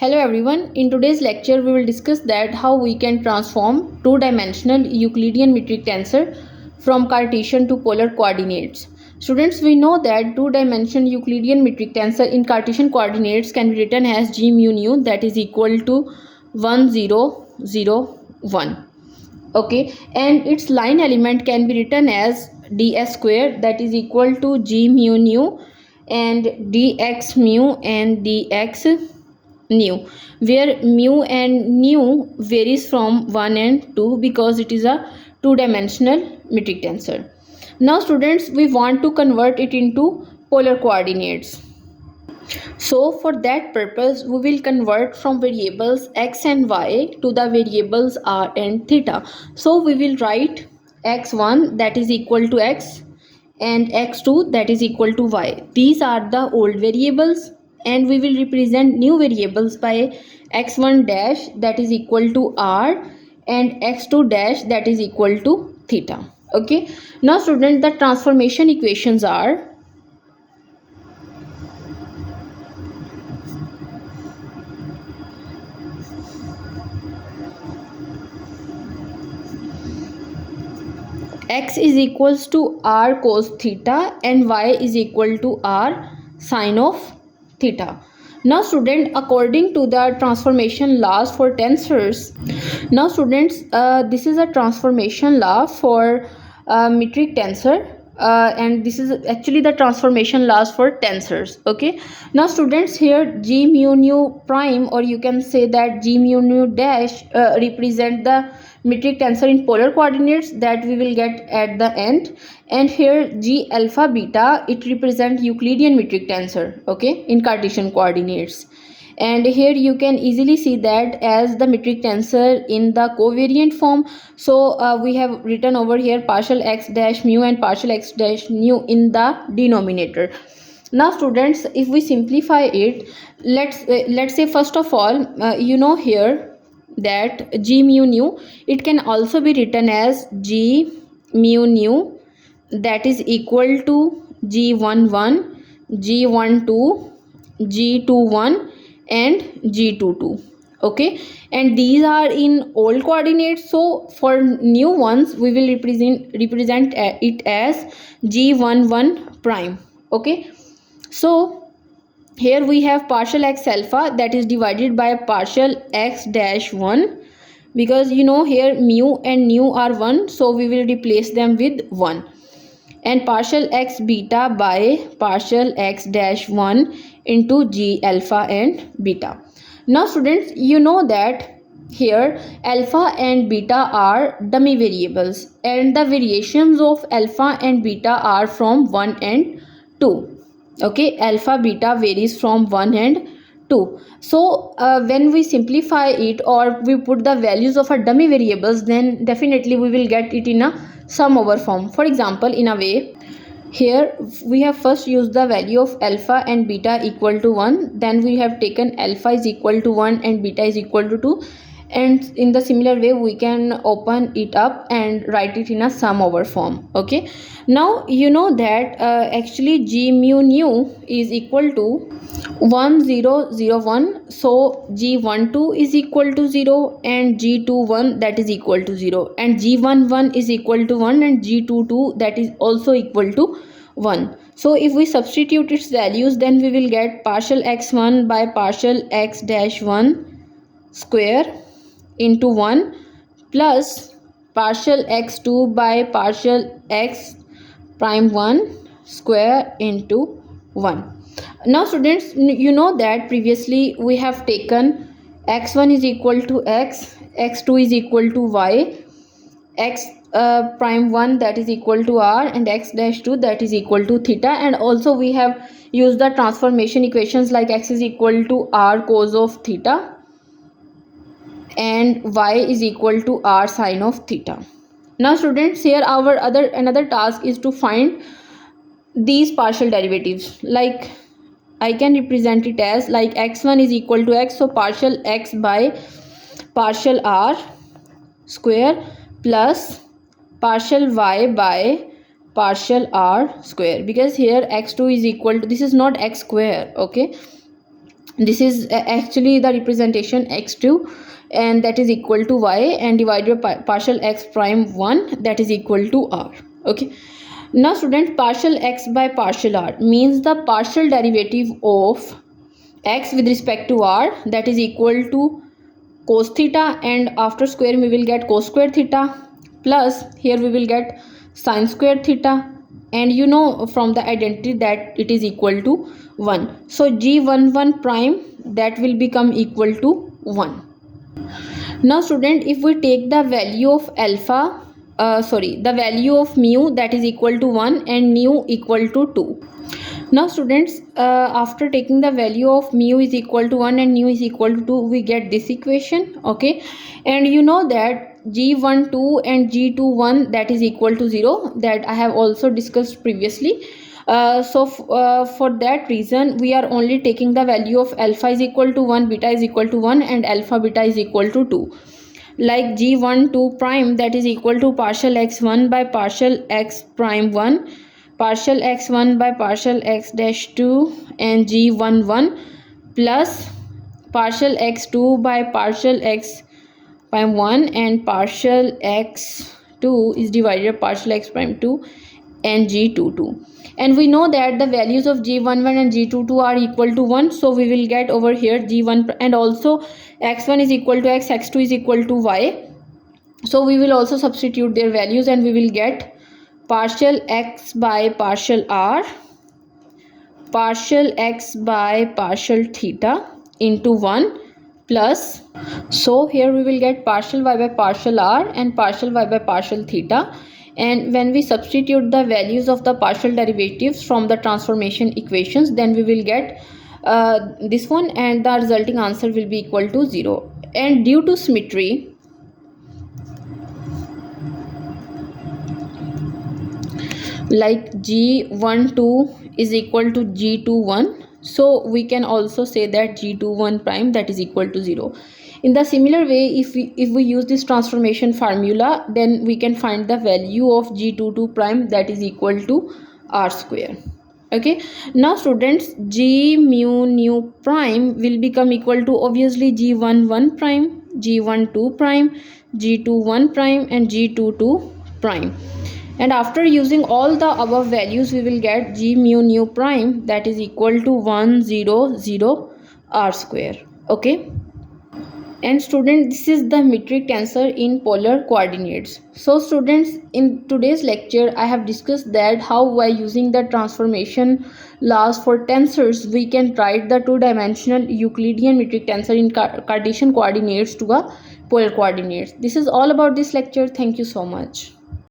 Hello everyone, in today's lecture we will discuss that how we can transform two-dimensional Euclidean metric tensor from Cartesian to polar coordinates. Students, we know that two-dimensional Euclidean metric tensor in Cartesian coordinates can be written as g mu nu, that is equal to 1 0 0 1. Okay, and its line element can be written as ds square, that is equal to g mu nu and dx mu and dx nu, where mu and nu varies from 1 and 2 because it is a two-dimensional metric tensor. Now students, we want to convert it into polar coordinates. So for that purpose we will convert from variables x and y to the variables r and theta. So we will write x1 that is equal to x and x2 that is equal to y. These are the old variables, and we will represent new variables by x1 dash that is equal to r and x2 dash that is equal to theta. Okay, now student, the transformation equations are x is equals to r cos theta and y is equal to r sine of theta. Now student, according to the transformation laws for tensors, now students, this is a transformation law for metric tensor, and this is actually the transformation laws for tensors. Okay, now students, here g mu nu prime, or you can say that g mu nu dash represent the metric tensor in polar coordinates that we will get at the end, and here g alpha beta, it represent Euclidean metric tensor, okay, in Cartesian coordinates. And here you can easily see that as the metric tensor in the covariant form. So we have written over here partial x dash mu and partial x dash nu in the denominator. Now students, if we simplify it, let's say first of all, here that g mu nu, it can also be written as g mu nu that is equal to g11, g12, g21 and g22. Okay, and these are in old coordinates. So for new ones we will represent it as g11 prime. Okay, so here we have partial x alpha that is divided by partial x dash 1, because here mu and nu are 1, so we will replace them with 1, and partial x beta by partial x dash 1 into g alpha and beta. Now students, you know that here alpha and beta are dummy variables, and the variations of alpha and beta are from 1 and 2. Okay, alpha beta varies from 1 and 2. So when we simplify it or we put the values of our dummy variables, then definitely we will get it in a sum over form. For example, in a way, here we have first used the value of alpha and beta equal to 1, then we have taken alpha is equal to 1 and beta is equal to 2, and in the similar way we can open it up and write it in a sum over form. Okay, now you know that actually g mu nu is equal to 1 0 0 1, so g12 is equal to 0 and g21 that is equal to 0, and g11 is equal to 1 and g22 that is also equal to 1. So if we substitute its values, then we will get partial x1 by partial x dash 1 square into 1 plus partial x2 by partial x prime 1 square into 1. Now students, you know that previously we have taken x1 is equal to x, x2 is equal to y, x prime 1 that is equal to r, and x dash 2 that is equal to theta, and also we have used the transformation equations like x is equal to r cos of theta and y is equal to r sine of theta. Now students, here our another task is to find these partial derivatives. Like I can represent it as like x1 is equal to x, so partial x by partial r square plus partial y by partial r square, because here x2 is equal to, this is not x square, okay, This is actually the representation x2, and that is equal to y, and divided by partial x prime 1, that is equal to r. Okay, now student, partial x by partial r means the partial derivative of x with respect to r, that is equal to cos theta, and after square we will get cos square theta, plus here we will get sin square theta, and you know from the identity that it is equal to 1. So g11 prime, that will become equal to 1. Now student, if we take the value of alpha, the value of mu, that is equal to 1 and nu equal to 2. Now students, after taking the value of mu is equal to 1 and nu is equal to 2, we get this equation. Okay, and you know that g12 and g21, that is equal to 0, that I have also discussed previously. For that reason, we are only taking the value of alpha is equal to 1, beta is equal to 1, and alpha beta is equal to 2. Like g12 prime, that is equal to partial x1 by partial x prime 1, partial x1 by partial x dash 2, and g11 plus partial x2 by partial x prime 1, and partial x2 is divided by partial x prime 2, and g22. And we know that the values of g11 and g22 are equal to 1, so we will get over here g1, and also x1 is equal to x, x2 is equal to y, so we will also substitute their values, and we will get partial x by partial r, partial x by partial theta into 1 plus, so here we will get partial y by partial r and partial y by partial theta, and when we substitute the values of the partial derivatives from the transformation equations, then we will get this one, and the resulting answer will be equal to 0. And due to symmetry, like g12 is equal to g21, so we can also say that g21 prime, that is equal to 0. In the similar way, if we use this transformation formula, then we can find the value of g22 prime, that is equal to r square. Okay, now students, g mu nu prime will become equal to obviously g11 prime, g12 prime, g21 prime, and g22 prime. And after using all the above values, we will get g mu nu prime, that is equal to 100 r square. Okay, and student, this is the metric tensor in polar coordinates. So students, in today's lecture I have discussed that how by using the transformation laws for tensors we can write the two-dimensional Euclidean metric tensor in Cartesian coordinates to a polar coordinates. This is all about this lecture. Thank you so much.